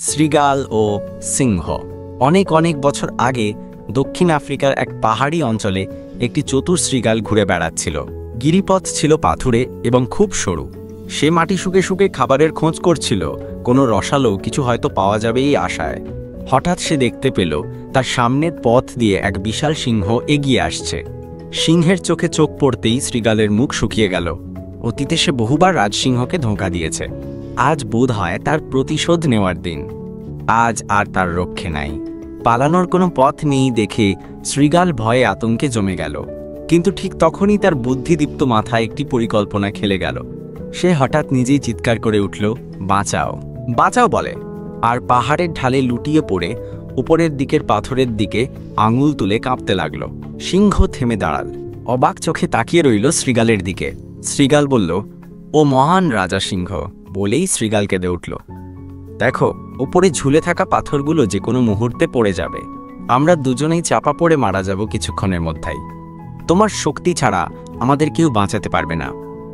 শ্রীগাল ও সিংহ। অনেক অনেক বছর আগে দক্ষিণ আফ্রিকার এক পাহাড়ি অঞ্চলে একটি চতুর শ্রীগাল ঘুরে বেড়াচ্ছিল। গিরিপথ ছিল পাথুরে এবং খুব সরু। সে মাটি শুকে শুকে খাবারের খোঁজ করছিল, কোনো রসালো কিছু হয়তো পাওয়া যাবে এই আশায়। হঠাৎ সে দেখতে পেল তার সামনের পথ দিয়ে এক বিশাল সিংহ এগিয়ে আসছে। সিংহের চোখে চোখ পড়তেই শ্রীগালের মুখ শুকিয়ে গেল। অতীতে সে বহুবার রাজসিংহকে ধোঁকা দিয়েছে। আজ বোধ হয় তার প্রতিশোধ নেওয়ার দিন। আজ আর তার রক্ষে নাই। পালানোর কোনো পথ নেই দেখে শ্রীগাল ভয়ে আতঙ্কে জমে গেল। কিন্তু ঠিক তখনই তার বুদ্ধিদীপ্ত মাথায় একটি পরিকল্পনা খেলে গেল। সে হঠাৎ নিজেই চিৎকার করে উঠল, বাঁচাও বাঁচাও বলে, আর পাহাড়ের ঢালে লুটিয়ে পড়ে উপরের দিকের পাথরের দিকে আঙুল তুলে কাঁপতে লাগল। সিংহ থেমে দাঁড়াল, অবাক চোখে তাকিয়ে রইল শ্রীগালের দিকে। শ্রীগাল বলল, ও মহান রাজা সিংহ, বলেই শ্রীগাল কেঁদে উঠল। দেখো, উপরে ঝুলে থাকা পাথরগুলো যে কোনো মুহূর্তে পড়ে যাবে। আমরা দুজনেই চাপা পড়ে মারা যাব কিছুক্ষণের মধ্যেই। তোমার শক্তি ছাড়া আমাদের কেউ বাঁচাতে পারবে না।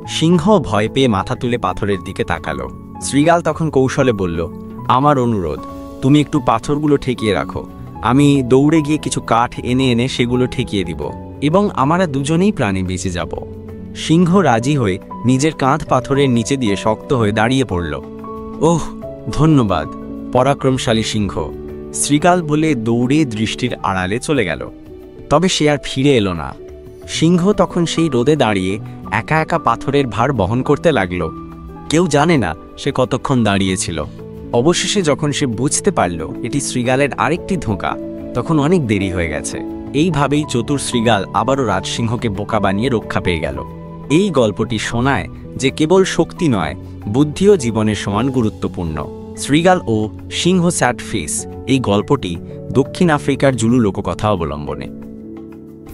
সিংহ ভয় পেয়ে মাথা তুলে পাথরের দিকে তাকালো। শ্রীগাল তখন কৌশলে বলল, আমার অনুরোধ, তুমি একটু পাথরগুলো ঠেকিয়ে রাখো। আমি দৌড়ে গিয়ে কিছু কাঠ এনে এনে সেগুলো ঠেকিয়ে দিব এবং আমরা দুজনেই প্রাণে বেঁচে যাব। সিংহ রাজি হয়ে নিজের কাঁধ পাথরের নিচে দিয়ে শক্ত হয়ে দাঁড়িয়ে পড়ল। ওহ, ধন্যবাদ পরাক্রমশালী সিংহ, শ্রীগাল বলে দৌড়ে দৃষ্টির আড়ালে চলে গেল। তবে সে আর ফিরে এলো না। সিংহ তখন সেই রোদে দাঁড়িয়ে একা একা পাথরের ভার বহন করতে লাগল। কেউ জানে না সে কতক্ষণ দাঁড়িয়েছিল। অবশেষে যখন সে বুঝতে পারল এটি শ্রীগালের আরেকটি ধোঁকা, তখন অনেক দেরি হয়ে গেছে। এইভাবেই চতুর শ্রীগাল আবারও রাজসিংহকে বোকা বানিয়ে রক্ষা পেয়ে গেল। এই গল্পটি শোনায় যে কেবল শক্তি নয়, বুদ্ধিও জীবনের সমান গুরুত্বপূর্ণ। শ্রীগাল ও সিংহ স্যাড ফেস এই গল্পটি দক্ষিণ আফ্রিকার জুলু লোককথা অবলম্বনে।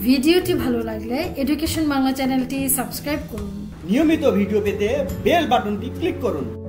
ভিডিওটি ভালো লাগলে এডুকেশন বাংলা চ্যানেলটি সাবস্ক্রাইব করুন। নিয়মিত ভিডিও পেতে বেল বাটনটি ক্লিক করুন।